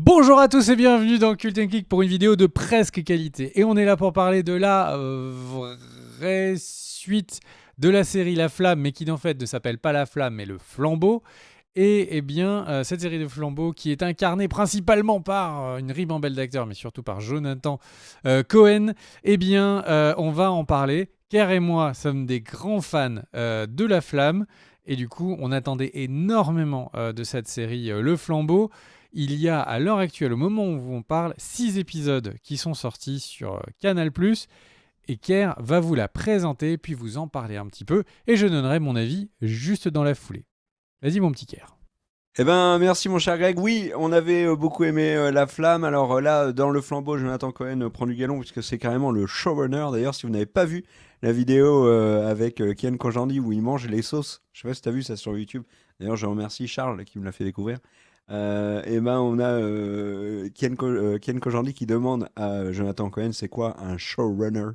Bonjour à tous et bienvenue dans Cult & Geek pour une vidéo de presque qualité. Et on est là pour parler de la vraie suite de la série La Flamme, mais qui en fait ne s'appelle pas La Flamme, mais Le Flambeau. Et cette série de Flambeau qui est incarnée principalement par une ribambelle d'acteurs, mais surtout par Jonathan Cohen, on va en parler. Kerr et moi sommes des grands fans de La Flamme. Et du coup, on attendait énormément de cette série Le Flambeau. Il y a à l'heure actuelle, au moment où on parle, 6 épisodes qui sont sortis sur Canal+. Et Kerr va vous la présenter, puis vous en parler un petit peu. Et je donnerai mon avis juste dans la foulée. Vas-y mon petit Kerr. Eh ben, merci mon cher Greg. Oui, on avait beaucoup aimé La Flamme. Alors là, dans le flambeau, Jonathan Cohen prend du galon puisque c'est carrément le showrunner. D'ailleurs, si vous n'avez pas vu la vidéo avec Kian Kojandi où il mange les sauces, je sais pas si tu as vu ça sur YouTube. D'ailleurs, je remercie Charles qui me l'a fait découvrir. Et ben, on a Kian Kojandi qui demande à Jonathan Cohen c'est quoi un showrunner.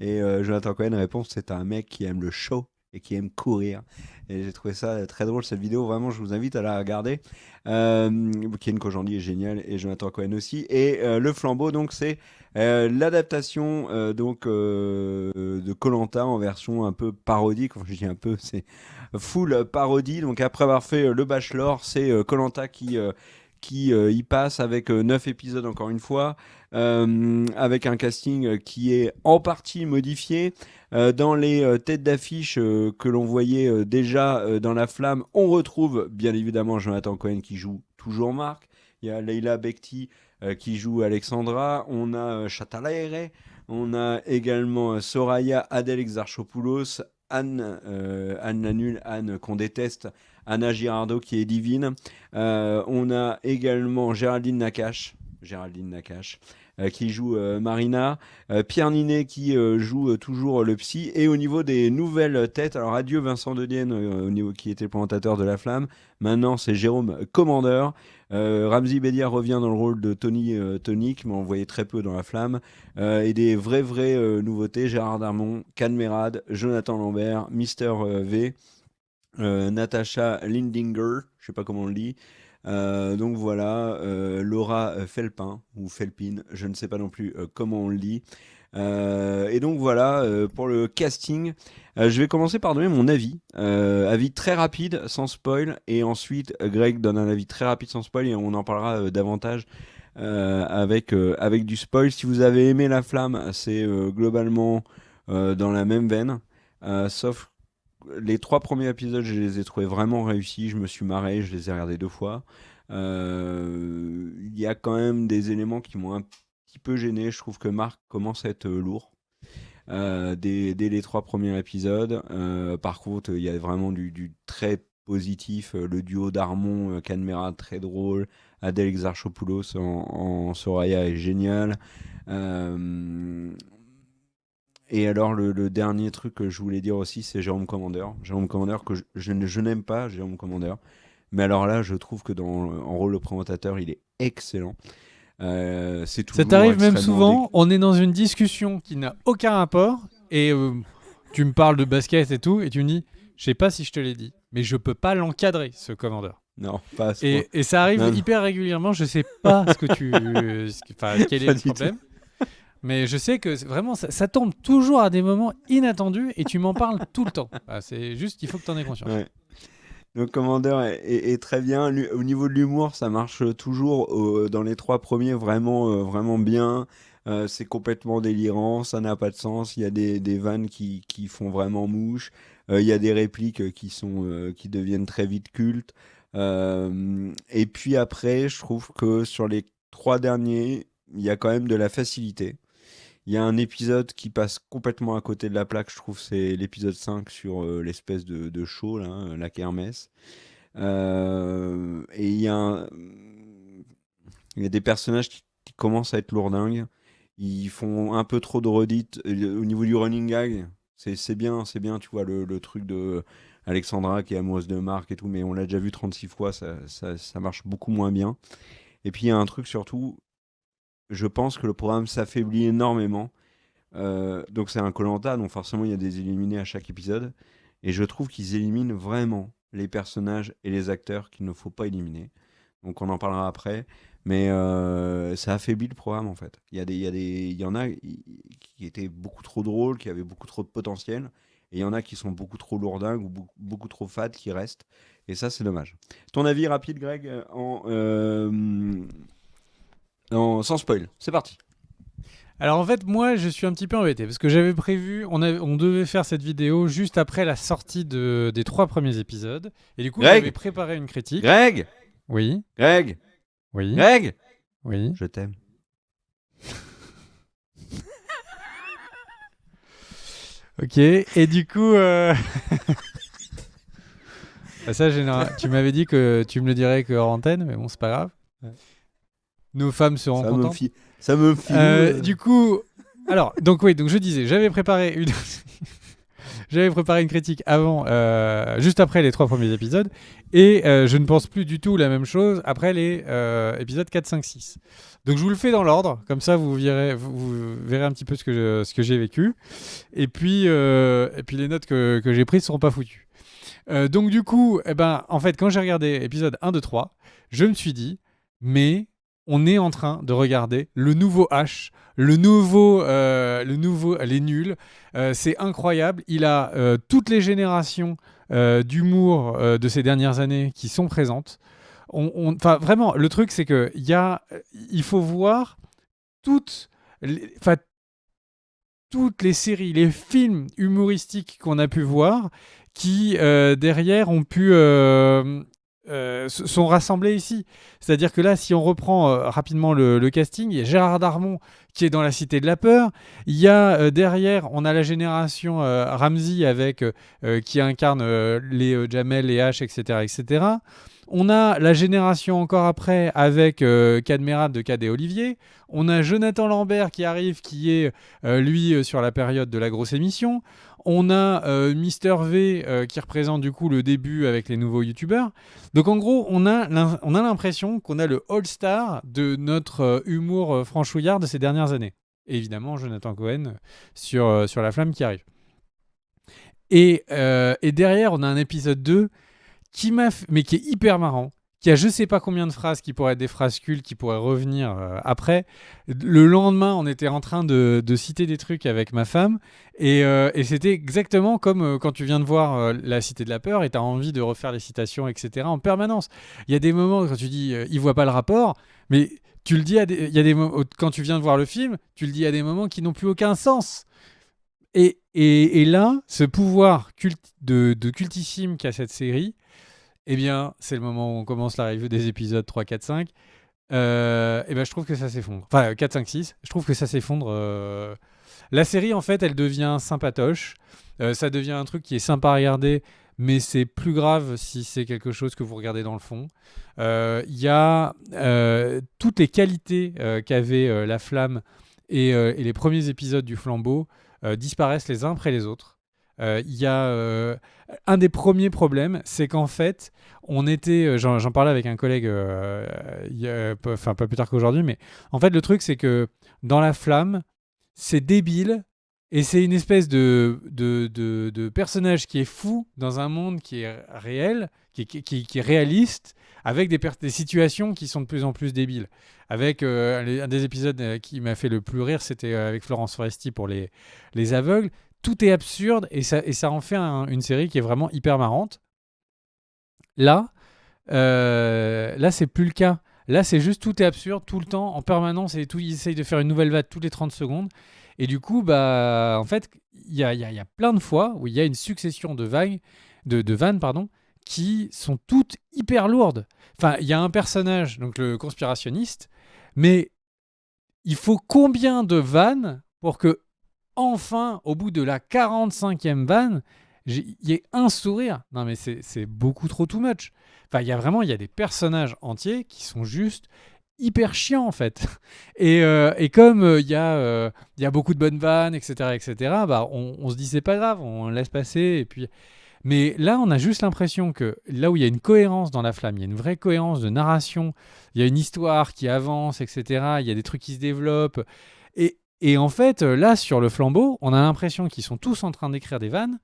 Et Jonathan Cohen répond c'est un mec qui aime le show et qui aime courir. Et j'ai trouvé ça très drôle cette vidéo. Vraiment, je vous invite à la regarder. Ken Kojandi est génial et Jonathan Cohen aussi. Et Le Flambeau, donc, c'est l'adaptation de koh en version un peu parodique. Quand je dis un peu, c'est full parodie. Donc, après avoir fait Le Bachelor, c'est koh qui y passe avec 9 épisodes encore une fois, avec un casting qui est en partie modifié. Dans les têtes d'affiche que l'on voyait déjà dans La Flamme, on retrouve bien évidemment Jonathan Cohen qui joue toujours Marc. Il y a Leila Bekti qui joue Alexandra. On a Chatalayre. On a également Soraya Adèle Exarchopoulos. Anne la nulle, Anne qu'on déteste, Anna Girardot qui est divine. On a également Géraldine Nakache, qui joue Marina. Pierre Ninet qui joue toujours le psy. Et au niveau des nouvelles têtes, alors adieu Vincent Dedienne, qui était le présentateur de La Flamme. Maintenant, c'est Jérôme Commandeur. Ramzy Bedia revient dans le rôle de Tony Tonic, mais on le voyait très peu dans La Flamme. Et des vraies nouveautés, Gérard Darmon, Canmerade, Jonathan Lambert, Mister V, Natacha Lindinger, je sais pas comment on le dit. Donc voilà, Laura Felpin ou Felpin, je ne sais pas non plus comment on le dit. Et donc voilà, pour le casting, je vais commencer par donner mon avis. Avis très rapide, sans spoil, et ensuite Greg donne un avis très rapide sans spoil, et on en parlera davantage avec du spoil. Si vous avez aimé La Flamme, c'est globalement dans la même veine, sauf les 3 premiers épisodes, je les ai trouvés vraiment réussis. Je me suis marré, je les ai regardés 2 fois. Il y a quand même des éléments qui m'ont un petit peu gêné. Je trouve que Marc commence à être lourd dès les 3 premiers épisodes. Par contre, il y a vraiment du très positif. Le duo d'Armon, Canmera, très drôle. Adèle Exarchopoulos en Soraya est génial. Euh, et alors, le dernier truc que je voulais dire aussi, c'est Jérôme Commandeur. Jérôme Commandeur, que je n'aime pas, Jérôme Commandeur. Mais alors là, je trouve que en rôle de présentateur, il est excellent. C'est Ça toujours t'arrive même extrêmement souvent, on est dans une discussion qui n'a aucun rapport, et tu me parles de basket et tout, et tu me dis, je sais pas si je te l'ai dit, mais je peux pas l'encadrer, ce commandeur. Non, pas à ce point. Et ça arrive Non, non, hyper régulièrement, je sais pas quel est pas le du tout. problème. Mais je sais que vraiment, ça tombe toujours à des moments inattendus et tu m'en parles tout le temps. Ah, c'est juste qu'il faut que tu en aies conscience. Ouais. Le commandeur est très bien. Au niveau de l'humour, ça marche toujours dans les 3 premiers vraiment bien. C'est complètement délirant, ça n'a pas de sens. Il y a des vannes qui font vraiment mouche. Il y a des répliques qui deviennent très vite cultes. Et puis après, je trouve que sur les 3 derniers, il y a quand même de la facilité. Il y a un épisode qui passe complètement à côté de la plaque, je trouve, c'est l'épisode 5 sur l'espèce de show, là, la kermesse. Et il y a des personnages qui commencent à être lourdingues. Ils font un peu trop de redites. Au niveau du running gag, c'est bien, tu vois, le truc de Alexandra qui est amoureuse de Marc et tout, mais on l'a déjà vu 36 fois, ça marche beaucoup moins bien. Et puis il y a un truc surtout, je pense que le programme s'affaiblit énormément. Donc c'est un koh, donc forcément il y a des éliminés à chaque épisode. Et je trouve qu'ils éliminent vraiment les personnages et les acteurs qu'il ne faut pas éliminer. donc on en parlera après. Mais ça affaiblit le programme en fait. Il y en a qui étaient beaucoup trop drôles, qui avaient beaucoup trop de potentiel, et il y en a qui sont beaucoup trop lourdingues ou beaucoup trop fades qui restent. Et ça, c'est dommage. Ton avis rapide, Greg, sans spoil. C'est parti. Alors en fait, moi, je suis un petit peu embêté parce que j'avais prévu, on devait faire cette vidéo juste après la sortie des 3 premiers épisodes. Et du coup, j'avais Greg, préparé une critique. Greg, Oui, Greg, oui, Greg, oui. je t'aime. Ok, et du coup, bah ça, tu m'avais dit que tu me le dirais que hors antenne, mais bon, c'est pas grave. Ouais. Nos femmes seront Ça me contentes. fie, ça me fie. Du coup, alors, donc oui, donc je disais, j'avais préparé une, j'avais préparé une critique avant, juste après les 3 premiers épisodes, et je ne pense plus du tout la même chose après les épisodes 4, 5, 6. Donc je vous le fais dans l'ordre, comme ça vous verrez un petit peu ce que j'ai vécu, et puis les notes que j'ai prises ne seront pas foutues. Donc du coup, en fait, quand j'ai regardé épisode 1, 2, 3, je me suis dit, mais on est en train de regarder le nouveau H, le nouveau, les nuls. C'est incroyable. Il a toutes les générations d'humour de ces dernières années qui sont présentes. Enfin, vraiment, le truc, c'est que il faut voir toutes toutes les séries, les films humoristiques qu'on a pu voir, qui derrière sont rassemblés ici. C'est-à-dire que là, si on reprend rapidement le casting, il y a Gérard Darmon qui est dans La Cité de la Peur. Il y a derrière, on a la génération Ramsey avec qui incarne les Jamel, les H, etc., etc. On a la génération encore après avec Cadmerade de Cad et Olivier. On a Jonathan Lambert qui arrive, qui est lui sur la période de la grosse émission. On a Mister V qui représente du coup le début avec les nouveaux youtubeurs. Donc en gros, on a l'impression qu'on a le all-star de notre humour franchouillard de ces dernières années. Et évidemment, Jonathan Cohen sur La Flamme qui arrive. Et derrière, on a un épisode 2 mais qui est hyper marrant, qui a je sais pas combien de phrases qui pourraient être des phrases cultes, qui pourraient revenir après. Le lendemain, on était en train de citer des trucs avec ma femme, et c'était exactement comme quand tu viens de voir La Cité de la Peur et tu as envie de refaire les citations, etc. en permanence. Il y a des moments quand tu dis il voit pas le rapport, mais tu le dis il y a des quand tu viens de voir le film, tu le dis à des moments qui n'ont plus aucun sens. Et là, ce pouvoir de cultissime qu'a cette série, eh bien, c'est le moment où on commence la review des épisodes 3, 4, 5. Et ben, je trouve que ça s'effondre. Enfin, 4, 5, 6. Je trouve que ça s'effondre. La série, en fait, elle devient sympatoche. Ça devient un truc qui est sympa à regarder, mais c'est plus grave si c'est quelque chose que vous regardez dans le fond. Il y a toutes les qualités qu'avait La Flamme et les premiers épisodes du Flambeau disparaissent les uns après les autres. Il y a un des premiers problèmes, c'est qu'en fait, j'en parlais avec un collègue, pas plus tard qu'aujourd'hui, mais en fait, le truc, c'est que dans La Flamme, c'est débile et c'est une espèce de personnage qui est fou dans un monde qui est réel, qui est réaliste, avec des situations qui sont de plus en plus débiles. Avec un des épisodes qui m'a fait le plus rire, c'était avec Florence Foresti pour les aveugles. Tout est absurde et ça en fait une série qui est vraiment hyper marrante. Là, c'est plus le cas. Là, c'est juste tout est absurde tout le temps, en permanence, et tout, ils essayent de faire une nouvelle vanne toutes les 30 secondes. Et du coup, en fait, il y a plein de fois où il y a une succession de vannes, qui sont toutes hyper lourdes. Enfin, il y a un personnage, donc le conspirationniste, mais il faut combien de vannes pour que enfin, au bout de la 45e vanne, il y ait un sourire. Non, mais c'est beaucoup trop too much. Enfin, il y a des personnages entiers qui sont juste hyper chiants, en fait. Et comme il y a beaucoup de bonnes vannes, etc., on se dit c'est pas grave, on laisse passer. Et puis... Mais là, on a juste l'impression que là où il y a une cohérence dans La Flamme, il y a une vraie cohérence de narration, il y a une histoire qui avance, etc., il y a des trucs qui se développent. Et en fait, là, sur le Flambeau, on a l'impression qu'ils sont tous en train d'écrire des vannes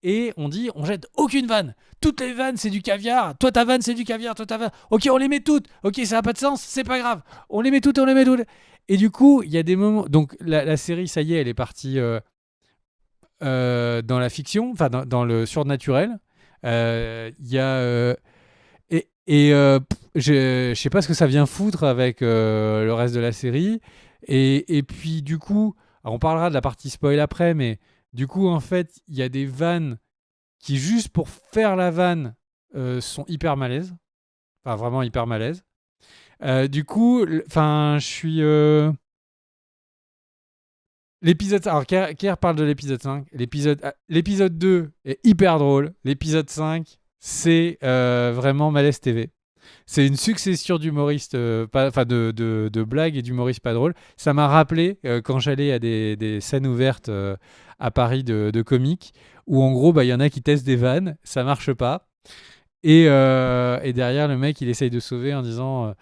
et on dit on jette aucune vanne. Toutes les vannes, c'est du caviar. Toi, ta vanne, c'est du caviar. Toi, ta vanne. Ok, on les met toutes. Ok, ça n'a pas de sens, c'est pas grave. On les met toutes, on les met toutes. Et du coup, il y a des moments. Donc, la série, ça y est, elle est partie dans la fiction, enfin, dans le surnaturel. Il y a. Je sais pas ce que ça vient foutre avec le reste de la série. Et puis, du coup, alors on parlera de la partie spoil après, mais du coup, en fait, il y a des vannes qui, juste pour faire la vanne, sont hyper malaises. Enfin, vraiment hyper malaises. Du coup, enfin, je suis. L'épisode. Alors, Kier parle de l'épisode 5. L'épisode 2 est hyper drôle. L'épisode 5, c'est vraiment malaise TV. C'est une succession d'humoristes, enfin de blagues et d'humoristes pas drôles. Ça m'a rappelé quand j'allais à des scènes ouvertes à Paris de comiques, où en gros, il y en a qui testent des vannes, ça marche pas. Et derrière, le mec, il essaye de sauver en disant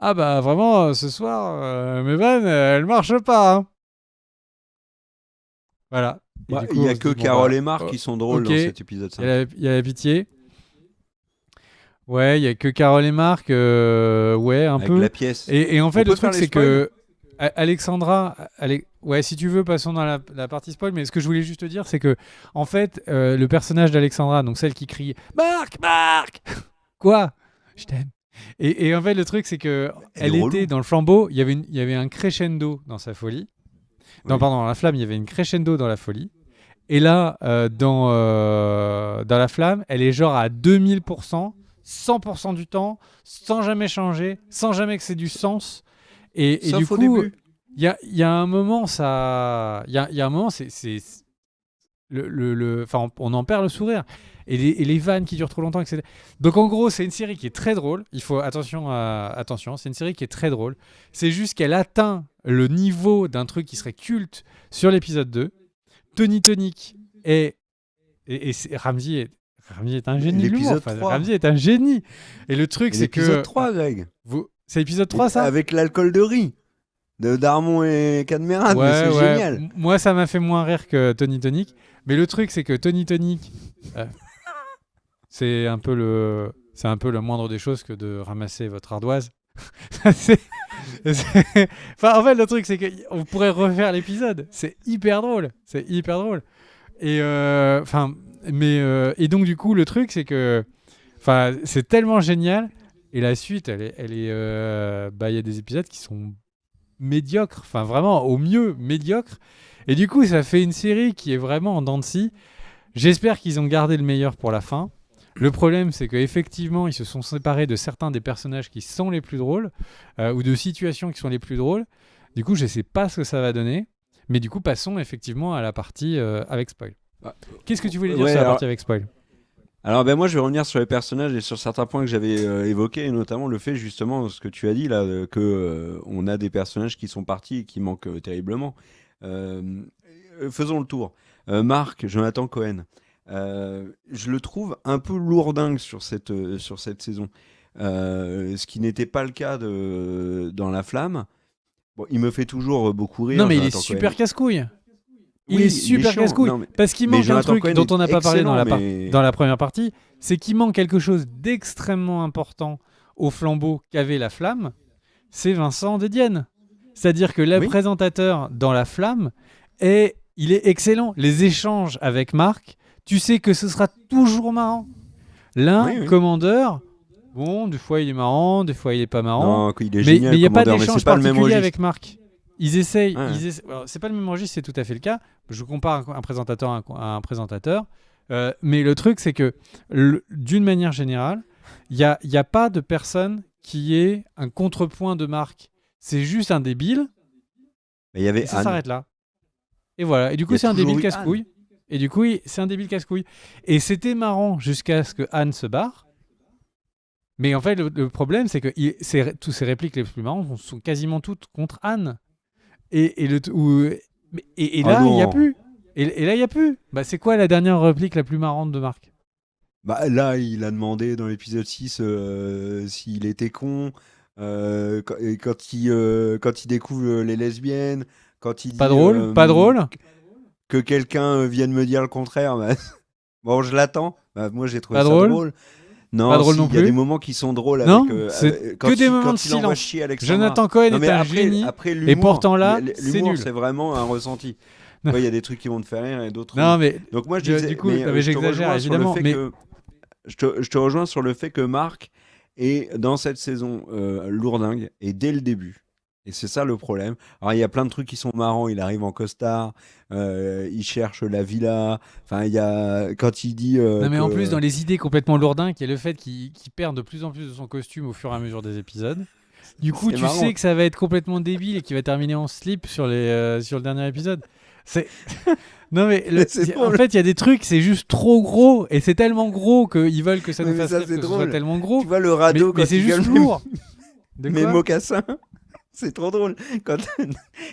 ah bah vraiment, ce soir, mes vannes, elles marchent pas. Hein. Voilà. Et du Il coup, y on a se que dit, bon, Carole bah, et Marc qui sont drôles ok, dans cet épisode 5. il y a la pitié. Ouais, il y a que Carole et Marc, ouais, un Avec peu. la pièce. Et en fait, On le peut faire truc, les c'est que Alexandra, ouais, si tu veux, passons dans la partie spoil. Mais ce que je voulais juste te dire, c'est que, en fait, le personnage d'Alexandra, donc celle qui crie Marc, Marc, quoi, je t'aime. Et en fait, le truc, c'est que Elle elle est était relou. dans le flambeau. Il y avait un crescendo dans sa folie. Non, Oui. pardon, dans la flamme, il y avait une crescendo dans la folie. Et là, dans la flamme, elle est genre à 2000%, 100% du temps, sans jamais changer, sans jamais que c'est du sens. Et du Sauf au coup, début. il y a un moment, ça, il y a un moment, enfin, on en perd le sourire. Et les vannes qui durent trop longtemps, etc. Donc en gros, c'est une série qui est très drôle. Il faut attention, c'est une série qui est très drôle. C'est juste qu'elle atteint le niveau d'un truc qui serait culte sur l'épisode 2. Tony Tonic Ramsey est un génie de l'humour. L'épisode Enfin, 3. Ramsey est un génie. Et le truc, c'est que L'épisode 3, Greg. c'est l'épisode 3, ça. Avec l'alcool de riz. De Darmon et Cadmerade, mais c'est Ouais. génial. Moi, ça m'a fait moins rire que Tony Tonic. Mais le truc, c'est que Tony Tonic, c'est un peu le moindre des choses que de ramasser votre ardoise. C'est- Enfin, en fait, le truc, c'est qu'on pourrait refaire l'épisode. C'est hyper drôle. C'est hyper drôle. Et enfin, et donc du coup, le truc, c'est que, enfin, c'est tellement génial. Et la suite, il y a des épisodes qui sont médiocres. Enfin, vraiment, au mieux, médiocres. Et du coup, ça fait une série qui est vraiment en dents de scie. J'espère qu'ils ont gardé le meilleur pour la fin. Le problème, c'est qu'effectivement, ils se sont séparés de certains des personnages qui sont les plus drôles, ou de situations qui sont les plus drôles. Du coup, je ne sais pas ce que ça va donner. Mais du coup, passons effectivement à la partie avec spoil. Bah, Qu'est-ce que tu voulais dire ouais, sur la alors- partie avec spoil? Alors ben moi je vais revenir sur les personnages et sur certains points que j'avais évoqués, et notamment le fait justement ce que tu as dit là, que on a des personnages qui sont partis et qui manquent terriblement. Euh, Faisons le tour. Marc, Jonathan Cohen, je le trouve un peu lourdingue sur cette saison, ce qui n'était pas le cas dans La Flamme. Bon, il me fait toujours beaucoup rire. Non, mais il est Jonathan super Cohen. casse-couille. Il Oui, est super chiant. casse-couille. Non, mais Parce qu'il mais manque un Jonathan truc Cohen dont est on n'a pas parlé excellent, mais dans la première partie, c'est qu'il manque quelque chose d'extrêmement important au flambeau qu'avait La Flamme, c'est Vincent Dedienne. C'est-à-dire que le oui. présentateur dans La Flamme, il est excellent. Les échanges avec Marc, tu sais que ce sera toujours marrant. L'un, Oui, oui. commandeur, bon, des fois il est marrant, des fois il est pas marrant. Non, il est Mais génial. il n'y a pas Commandeur, mais d'échange c'est pas le même particulier registre. avec Marc. Ils essayent. Ouais. Alors, c'est pas le même registre, c'est tout à fait le cas. Je compare un présentateur à un présentateur. Mais le truc, c'est que d'une manière générale, il y a pas de personne qui ait un contrepoint de Marc. C'est juste un débile. Mais il y avait Et ça Anne. s'arrête là. Et voilà. Et du Il y coup, a c'est un toujours débile eu casse-couille. Et du coup, c'est un débile casse-couille. Et c'était marrant jusqu'à ce que Anne se barre. Mais en fait, le problème, c'est que tous ces répliques les plus marrantes sont quasiment toutes contre Anne. Et là, il n'y a non. plus. Et là, il n'y a plus. Bah, c'est quoi la dernière réplique la plus marrante de Marc? Bah, là, il a demandé dans l'épisode 6 s'il était con. Et quand il découvre les lesbiennes, quand il dit Pas drôle? Pas drôle? que quelqu'un vienne me dire le contraire, bah, Bon, je l'attends. Bah, moi, j'ai trouvé Pas ça drôle? drôle. Pas Non, drôle si, non il y a des plus? moments qui sont drôles avec Non? C'est que quand des moments de quand il envoie silence. chier Alexandra. Jonathan Cohen Non, est mais un génie, après et l'humour, pourtant là, c'est l'humour, nul. c'est vraiment un ressenti. Tu vois, il y a des trucs qui vont te faire rire et d'autres Non, non. mais Donc moi, je du disais, coup, mais non, mais je te j'exagère rejoins sur le évidemment, fait mais que je te rejoins sur le fait que Marc est dans cette saison lourdingue et dès le début. Et c'est ça le problème. Alors il y a plein de trucs qui sont marrants. Il arrive en costard, il cherche la villa. Enfin, il y a quand il dit non, mais en plus, dans que les idées complètement lourdingues, il y a le fait qu'il perd de plus en plus de son costume au fur et à mesure des épisodes. Du coup, c'est tu sais marrant. que ça va être complètement débile et qu'il va terminer en slip sur le dernier épisode. C'est non mais C'est en drôle. fait, il y a des trucs, c'est juste trop gros et c'est tellement gros qu'ils veulent que ça nous Oui, mais fasse ça rire c'est que ce soit drôle. tellement gros. Tu vois le radeau Mais quand c'est il juste gueule lourd. De mes quoi? mocassins. C'est trop drôle. Quand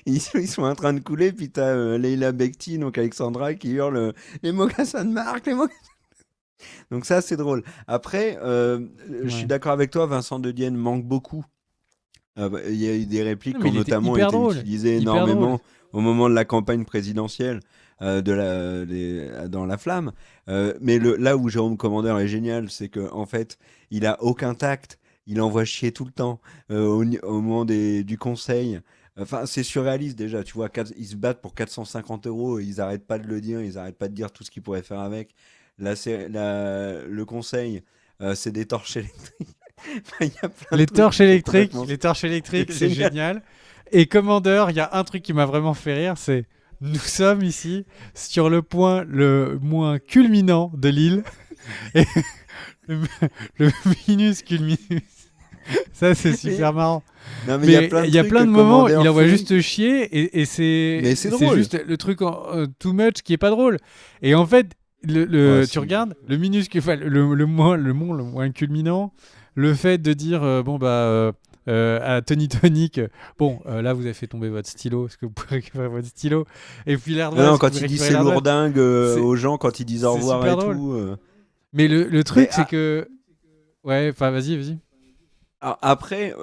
ils sont en train de couler, puis t'as Leila Bekti, donc Alexandra, qui hurle les mocassins de Marc, les mocassins. Donc ça, c'est drôle. Après, je suis Ouais. d'accord avec toi, Vincent De Dienne manque beaucoup. Il y a eu des répliques Non, qui mais ont il était notamment hyper été drôle. utilisées Hyper drôle. énormément au moment de la campagne présidentielle dans La Flamme. Mais là où Jérôme Commandeur est génial, c'est qu'en fait, il a aucun tact. Il envoie chier tout le temps au moment du conseil. Enfin, c'est surréaliste déjà. Tu vois, ils se battent pour 450 euros et ils arrêtent pas de le dire. Ils arrêtent pas de dire tout ce qu'ils pourraient faire avec. Le conseil, c'est des torches électriques. Enfin, il y a plein de trucs qui sont complètement. Les torches électriques, C'est c'est génial. génial. Et Commander, il y a un truc qui m'a vraiment fait rire, c'est nous sommes ici sur le point le moins culminant de l'île. Et le, le minuscule minus. Ça, c'est Mais- super marrant. Non, mais il y a Mais plein de il y a trucs plein que de moments, Commander il envoie fait. juste chier et Mais c'est c'est drôle. juste le truc too much qui est pas drôle. Et en fait, Ouais, tu si. regardes le minuscule, enfin, le moins culminant, le fait de dire bon bah à Tony Tonic, bon là vous avez fait tomber votre stylo, est-ce que vous pouvez récupérer votre stylo? Et puis Non, l'airdress, non, est-ce que vous quand pouvez il dit récupérer c'est l'airdress? lourdingue C'est aux gens quand ils disent au c'est revoir super et drôle. tout. Mais le Mais truc c'est que ouais, enfin vas-y. après,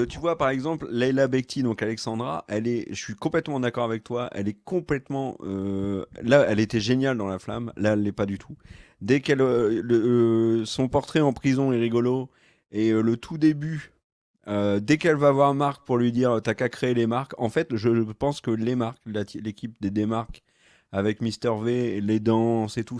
tu vois, par exemple, Leila Bekti, donc Alexandra, je suis complètement d'accord avec toi, elle est complètement, là, elle était géniale dans La Flamme, là, elle l'est pas du tout. Dès qu'elle, son portrait en prison est rigolo, et le tout début, dès qu'elle va voir Marc pour lui dire, t'as qu'à créer les marques, en fait, je pense que les marques, l'équipe des Démarques, avec Mister V, les danses et tout,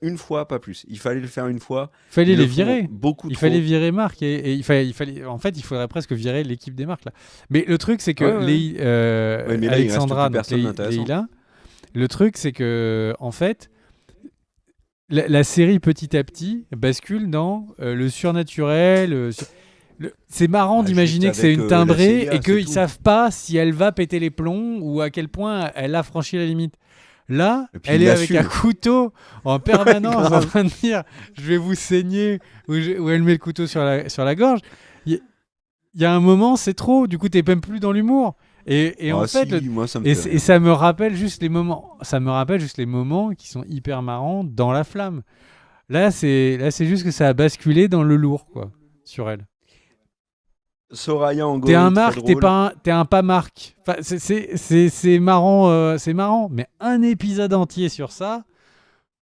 une fois, pas plus. Il fallait le faire une fois. Fallait Ils les le font virer. beaucoup Il fallait trop. virer Marc et il fallait, en fait, il faudrait presque virer l'équipe des marques là. Mais le truc, c'est que Ouais, ouais. Ouais, mais là, il reste Alexandra, plus donc personne d'intéressant. Leïla, le truc, c'est que en fait, la série petit à petit bascule dans le surnaturel. C'est marrant Bah, juste d'imaginer que c'est avec une la timbrée CIA, et c'est qu'ils tout. savent pas si elle va péter les plombs ou à quel point elle a franchi la limite. Là, Et puis elle il est avec un l'assume. couteau en Ouais, permanence en grave. train de dire je vais vous saigner ou elle met le couteau sur la gorge. Il y a un moment, c'est trop. Du coup, t'es même plus dans l'humour. Et en Ah fait, si, moi ça me et, fait et rire. ça me rappelle juste les moments. Ça me rappelle juste les moments qui sont hyper marrants dans La Flamme. Là, c'est juste que ça a basculé dans le lourd, quoi, sur elle. Soraya en T'es un gorille, très Marc, drôle. t'es un pas Marc. Enfin, c'est marrant, c'est marrant. Mais un épisode entier sur ça,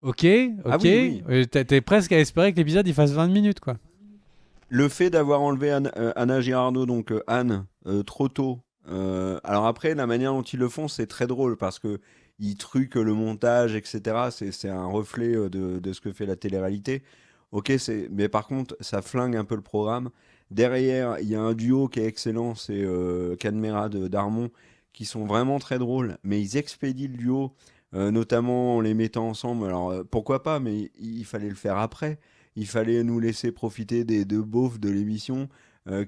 ok, Ah ok. oui, oui. T'es presque à espérer que l'épisode il fasse 20 minutes, quoi. Le fait d'avoir enlevé Anna Girardot, donc Anne, trop tôt. Alors après, la manière dont ils le font, c'est très drôle parce que ils truquent le montage, etc. C'est un reflet de ce que fait la télé-réalité. Ok, mais par contre, ça flingue un peu le programme. Derrière, il y a un duo qui est excellent, c'est Cadmera de Darmon, qui sont vraiment très drôles, mais ils expédient le duo, notamment en les mettant ensemble. Alors pourquoi pas, mais il fallait le faire après. Il fallait nous laisser profiter des deux beaufs de l'émission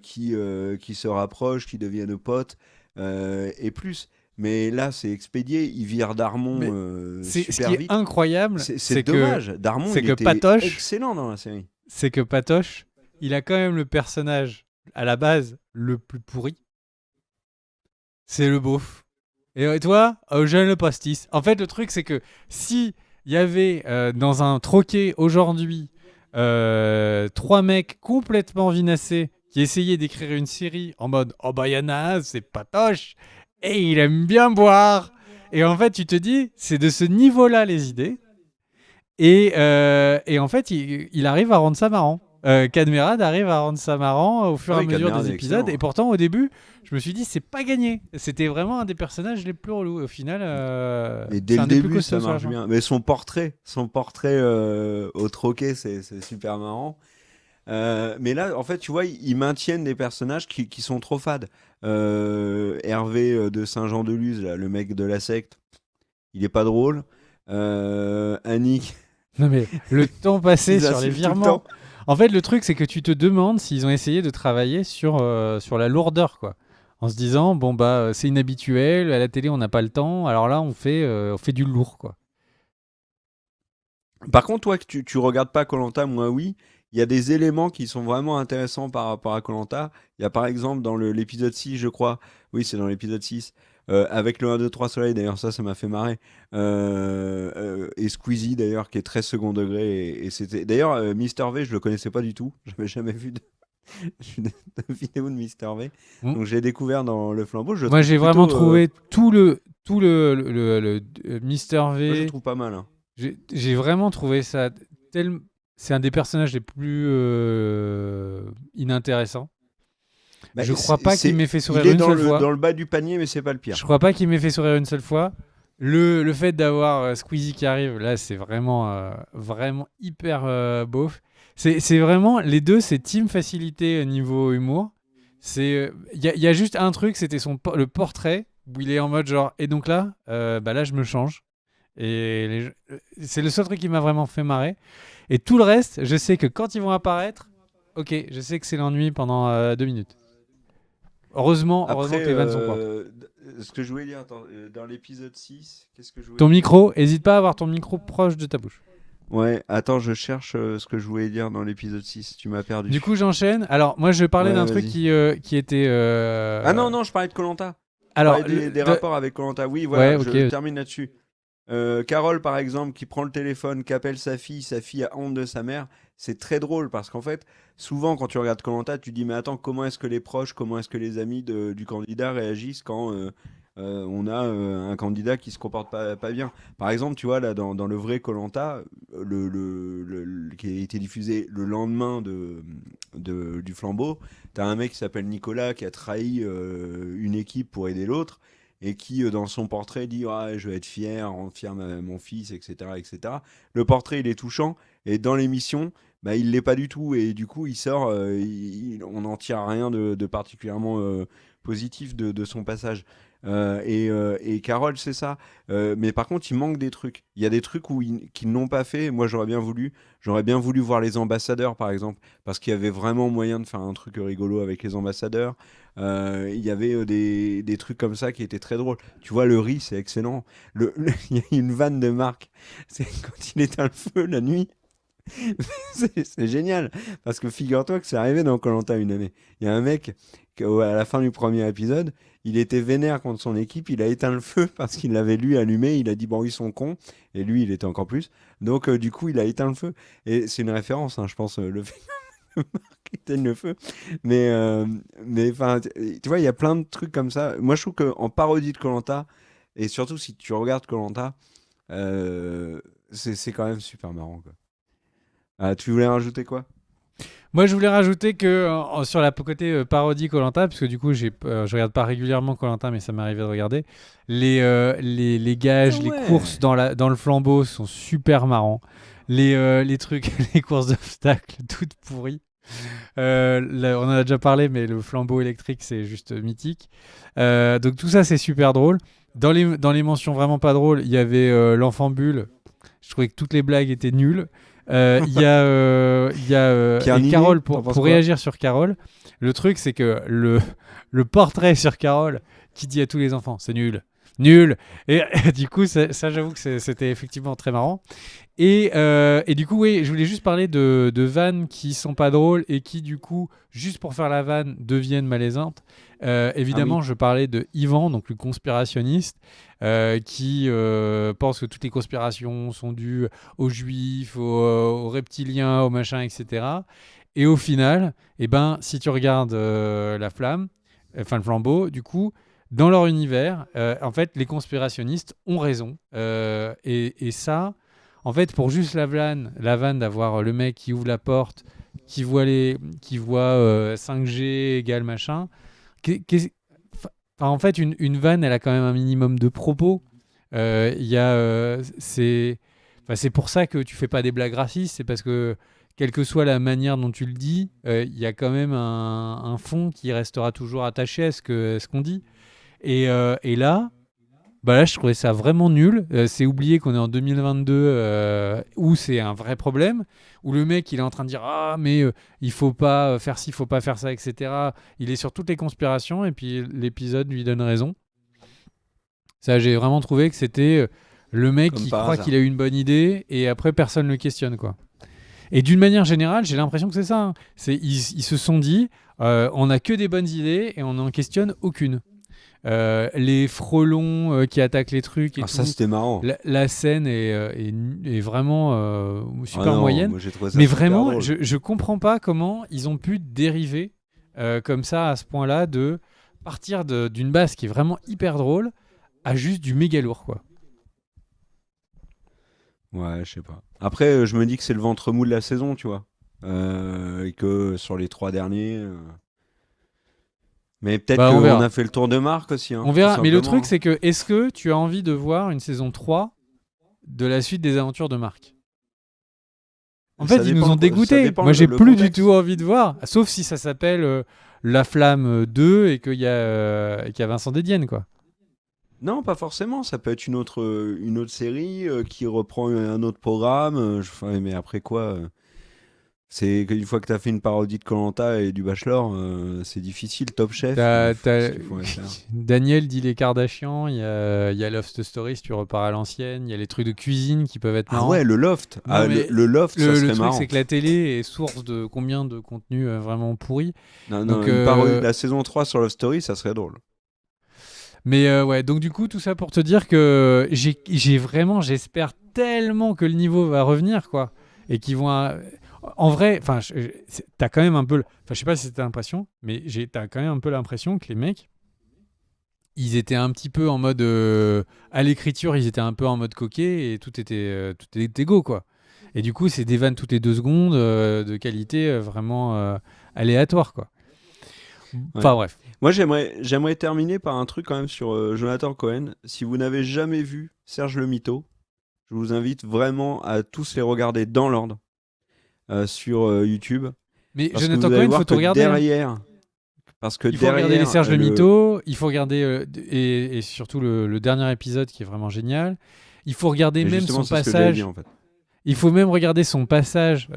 qui se rapprochent, qui deviennent potes, et plus. Mais là, c'est expédié, ils virent Darmon Mais ce qui super est vite. incroyable, C'est dommage. Darmon, c'est il que était Patoche, excellent dans la série. c'est que Patoche, il a quand même le personnage à la base le plus pourri. C'est le beauf. Et toi, Eugène le pastis. En fait, le truc, c'est que si il y avait dans un troquet aujourd'hui trois mecs complètement vinassés qui essayaient d'écrire une série en mode oh bah Yana, c'est Patoche et il aime bien boire. Et en fait, tu te dis, c'est de ce niveau-là les idées. Et en fait, il arrive à rendre ça marrant. Cadmerade arrive à rendre ça marrant au fur et à mesure Cadmerade des est épisodes. excellent. Et pourtant, au début, je me suis dit, c'est pas gagné. C'était vraiment un des personnages les plus relous. Au final, Et dès c'est le un des plus début, costauds ça sur la marche fin. bien. Mais son portrait au troquet, c'est super marrant. Mais là, en fait, tu vois, ils maintiennent des personnages qui sont trop fades. Hervé de Saint-Jean-de-Luz, là, le mec de la secte, il est pas drôle. Annick, Non, mais le temps passé ils sur les insultent tout le virements. temps. En fait, le truc, c'est que tu te demandes s'ils ont essayé de travailler sur la lourdeur, quoi. En se disant, bon, bah, c'est inhabituel, à la télé, on n'a pas le temps, alors là, on fait du lourd, quoi. Par contre, toi, que tu regardes pas koh, moi oui, il y a des éléments qui sont vraiment intéressants par rapport à koh. Il y a par exemple dans l'épisode 6, je crois, oui, c'est dans l'épisode 6, avec le 1, 2, 3 soleil, d'ailleurs, ça m'a fait marrer, et Squeezie, d'ailleurs, qui est très second degré, et c'était... D'ailleurs, Mister V, je le connaissais pas du tout, j'avais jamais vu de vidéo de Mister V, Mm. donc j'ai découvert dans Le Flambeau, je le Moi, trouve j'ai vraiment plutôt... trouvé tout le Mister moi, je le V. trouve pas mal, hein. J'ai vraiment trouvé ça tel. C'est un des personnages les plus inintéressants. Bah, Je crois pas qu'il m'ait fait il sourire est une seule dans fois. le bas du panier, mais c'est pas le Je pire. crois pas qu'il m'ait fait sourire une seule fois. Le fait d'avoir Squeezie qui arrive, là, c'est vraiment hyper beauf. C'est vraiment, les deux, c'est team facilité niveau humour. Il y a juste un truc, c'était le portrait, où il est en mode genre, et donc là, bah là, je me change. C'est le seul truc qui m'a vraiment fait marrer. Et tout le reste, je sais que quand ils vont apparaître, ok, je sais que c'est l'ennui pendant 2 minutes. Heureusement Après, que les vannes sont courtes. ce que je voulais dire, attends, dans l'épisode 6, qu'est-ce que je voulais Ton dire? micro, hésite pas à avoir ton micro proche de ta bouche. Ouais, attends, je cherche ce que je voulais dire dans l'épisode 6, tu m'as Du perdu. coup, j'enchaîne. Alors, moi, je parlais Ouais, d'un truc vas-y. qui était. Ah non, non, je parlais de koh. Je Alors, parlais des rapports avec koh. Oui, ouais, voilà, ok. je termine là-dessus. Carole, par exemple, qui prend le téléphone, qui appelle sa fille a honte de sa mère, c'est très drôle parce qu'en fait, souvent quand tu regardes koh, tu dis mais attends, comment est-ce que les proches, comment est-ce que les amis du candidat réagissent quand on a un candidat qui se comporte pas bien. Par exemple, tu vois, là, dans le vrai koh, qui a été diffusé le lendemain du flambeau, t'as un mec qui s'appelle Nicolas qui a trahi une équipe pour aider l'autre et qui, dans son portrait, dit ah, je vais être fier, rendre fier mon fils, etc., etc. Le portrait, il est touchant, et dans l'émission, bah, il l'est pas du tout, et du coup, il sort, on n'en tire rien de particulièrement positif de son passage. Et Carole, c'est ça. Mais par contre, il manque des trucs. Il y a des trucs qu'ils n'ont pas fait. Moi, j'aurais bien voulu voir les ambassadeurs, par exemple, parce qu'il y avait vraiment moyen de faire un truc rigolo avec les ambassadeurs. Il y avait des trucs comme ça qui étaient très drôles. Tu vois, le riz, c'est excellent. Il y a une vanne de Marc. C'est quand il éteint le feu la nuit. C'est génial. Parce que figure-toi que c'est arrivé dans koh une année. Il y a un mec, à la fin du premier épisode, il était vénère contre son équipe. Il a éteint le feu parce qu'il l'avait lui allumé. Il a dit, bon, ils sont cons. Et lui, il était encore plus. Donc, du coup, il a éteint le feu. Et c'est une référence, hein, je pense, le fait qui éteigne le feu. Mais enfin, tu vois, il y a plein de trucs comme ça. Moi, je trouve qu'en parodie de koh et surtout si tu regardes koh c'est quand même super marrant, quoi. Ah, tu voulais rajouter quoi? Moi, je voulais rajouter que sur la côté parodie koh parce que du coup, je regarde pas régulièrement koh mais ça m'est arrivé de regarder. Les Ah gages, les courses ouais. dans le flambeau sont super marrants. Les trucs, les courses d'obstacles, toutes pourries. Là, on en a déjà parlé, mais le flambeau électrique, c'est juste mythique. Donc tout ça, c'est super drôle. Dans les mentions vraiment pas drôles, il y avait l'enfant bulle. Je trouvais que toutes les blagues étaient nulles. Et Pierre Carole, t'en penses pour quoi? réagir sur Carole, le truc, c'est que le portrait sur Carole qui dit à tous les enfants, c'est nul. Nul. Et du coup, ça j'avoue que c'était effectivement très marrant. Et du coup, oui, je voulais juste parler de vannes qui sont pas drôles et qui, du coup, juste pour faire la vanne, deviennent malaisantes. Ah oui. Évidemment, je parlais de Ivan, donc le conspirationniste, qui pense que toutes les conspirations sont dues aux juifs, aux reptiliens, aux machins, etc. Et au final, eh ben, si tu regardes la flamme, enfin le flambeau, du coup, dans leur univers, en fait, les conspirationnistes ont raison. Et ça, En fait, pour juste la vanne d'avoir le mec qui ouvre la porte, qui voit 5G égale machin. qu'est- qu'est- Enfin, en fait, une vanne, elle a quand même un minimum de propos. Il y a, c'est pour ça que tu fais pas des blagues racistes, c'est parce que quelle que soit la manière dont tu le dis, il y a quand même un fond qui restera toujours attaché à ce qu'on dit. Et là, bah là, je trouvais ça vraiment nul. C'est oublier qu'on est en 2022 où c'est un vrai problème, où le mec il est en train de dire ah mais il faut pas faire ci, il faut pas faire ça, etc. Il est sur toutes les conspirations et puis l'épisode lui donne raison. Ça, j'ai vraiment trouvé que c'était le mec Comme qui par croit hasard. qu'il a eu une bonne idée et après personne le questionne quoi. Et d'une manière générale, j'ai l'impression que c'est ça. Hein. Ils se sont dit on n'a que des bonnes idées et on n'en questionne aucune. Les frelons qui attaquent les trucs et Ah, ça, tout. c'était marrant. La scène est vraiment Ah super non, moyenne. moi j'ai trouvé ça Mais super vraiment, drôle. je comprends pas comment ils ont pu dériver comme ça à ce point-là de partir d'une base qui est vraiment hyper drôle à juste du méga lourd quoi. Ouais, je sais pas. Après, je me dis que c'est le ventre mou de la saison, tu vois. Et que sur les 3 derniers. Mais peut-être Bah on qu'on verra. a fait le tour de marque aussi, hein, On tout verra. Mais le simplement. truc Hein. c'est que est-ce que tu as envie de voir une saison 3 de la suite des aventures de Marc? En fait, Ça ils nous dépend, ont ça dégoûtés. dépend Moi, j'ai le plus du contexte. tout envie de voir, sauf si ça s'appelle La Flamme 2 et qu'il y a Vincent Dédienne, quoi. Non, pas forcément. Ça peut être une autre série qui reprend un autre programme. Enfin, mais après quoi c'est qu'une fois que tu as fait une parodie de koh et du Bachelor, c'est difficile. Top Chef, T'as ce qu'il faudrait faire. Daniel dit les Kardashians, il y a Loft Story si tu repars à l'ancienne, il y a les trucs de cuisine qui peuvent être Ah ouais, marrants. le Loft. Non, Ah, mais le Loft, ça le serait truc, marrant. c'est que la télé est source de combien de contenus vraiment pourris. Non, non, Donc, une parodie, la saison 3 sur Love Story, ça serait drôle. mais ouais, donc du coup, tout ça pour te dire que j'espère tellement que le niveau va revenir, quoi. Et qu'ils vont. En vrai, enfin, t'as quand même un peu. Enfin, je sais pas si c'était l'impression, mais t'as quand même un peu l'impression que les mecs, ils étaient un petit peu en mode. À l'écriture, ils étaient un peu en mode coquet et tout était go, quoi. Et du coup, c'est des vannes toutes les 2 secondes de qualité vraiment aléatoire, quoi. Ouais. Enfin, bref. Moi, j'aimerais terminer par un truc quand même sur Jonathan Cohen. Si vous n'avez jamais vu Serge le Mito, je vous invite vraiment à tous les regarder dans l'ordre sur YouTube. Mais Parce que Jonathan vous allez Cohen, faut voir que tout regarder. Hein. derrière, parce que Il faut regarder les derrière Serge le le. Mito, il faut regarder et surtout le dernier épisode qui est vraiment génial. Il faut regarder Et même justement, son c'est ce que j'allais dire passage. en fait. Il faut même regarder son passage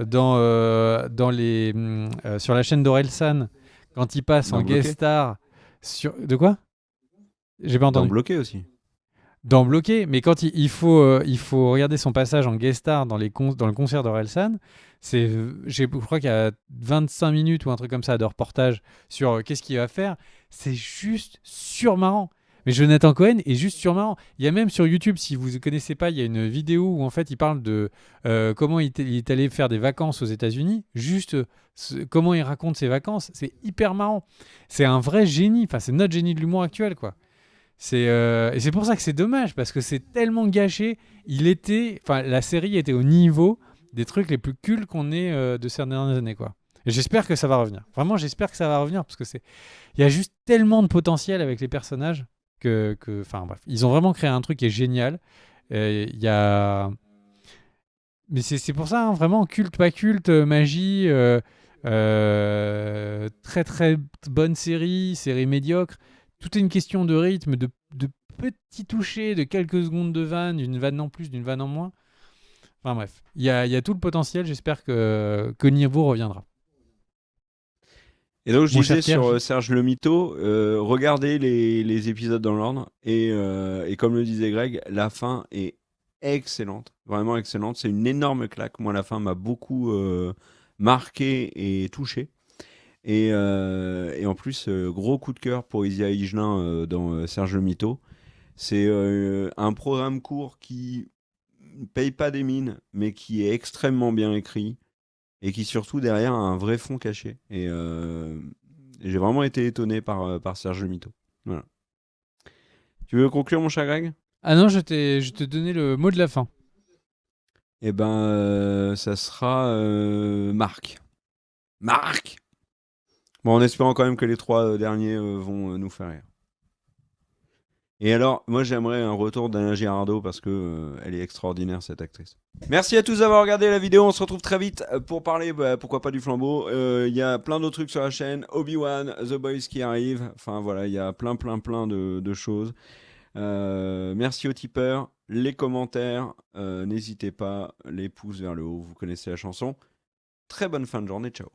sur la chaîne d'Orelsan quand il passe en Dans guest Bloqué. star sur de quoi? J'ai pas Dans entendu. Bloqué aussi. Dans Bloqué, mais quand il faut regarder son passage en guest star dans le concert d'Orelsan, je crois qu'il y a 25 minutes ou un truc comme ça de reportage sur qu'est-ce qu'il va faire. C'est juste surmarrant. Mais Jonathan Cohen est juste surmarrant. Il y a même sur YouTube, si vous ne connaissez pas, il y a une vidéo où en fait il parle de comment il est allé faire des vacances aux États-Unis. Juste comment il raconte ses vacances. C'est hyper marrant. C'est un vrai génie. Enfin, c'est notre génie de l'humour actuel, quoi. Et c'est pour ça que c'est dommage, parce que c'est tellement gâché. La série était au niveau des trucs les plus cultes qu'on ait de ces dernières années, quoi. Et j'espère que ça va revenir. Vraiment, j'espère que ça va revenir, parce que il y a juste tellement de potentiel avec les personnages enfin bref, ils ont vraiment créé un truc qui est génial. Il y a, mais c'est pour ça, hein, vraiment culte, pas culte, magie. Très très bonne série médiocre. Tout est une question de rythme, de petits touchés, de quelques secondes de vanne, d'une vanne en plus, d'une vanne en moins. Enfin bref, il y a tout le potentiel. J'espère que niveau reviendra. Et donc, je Mon cher disais Pierre, sur Serge le Mito, regardez les épisodes dans l'ordre. Et comme le disait Greg, la fin est excellente. Vraiment excellente. C'est une énorme claque. Moi, la fin m'a beaucoup marqué et touché. Et en plus, gros coup de cœur pour Isia Higelin dans Serge le Mito. C'est un programme court qui paye pas des mines, mais qui est extrêmement bien écrit et qui surtout derrière a un vrai fond caché. Et j'ai vraiment été étonné par Serge le Mito. Voilà. Tu veux conclure, mon cher Greg? ah non, je te donnais le mot de la fin. Eh ben, ça sera Marc. Marc! Bon, en espérant quand même que les 3 derniers vont nous faire rire. Et alors, moi j'aimerais un retour d'Alain Girardot parce que elle est extraordinaire cette actrice. Merci à tous d'avoir regardé la vidéo, on se retrouve très vite pour parler, pourquoi pas du flambeau. Il y a plein d'autres trucs sur la chaîne, Obi-Wan, The Boys qui arrive, enfin voilà, il y a plein de choses. Merci aux tipeurs, les commentaires, n'hésitez pas, les pouces vers le haut, vous connaissez la chanson. Très bonne fin de journée, ciao.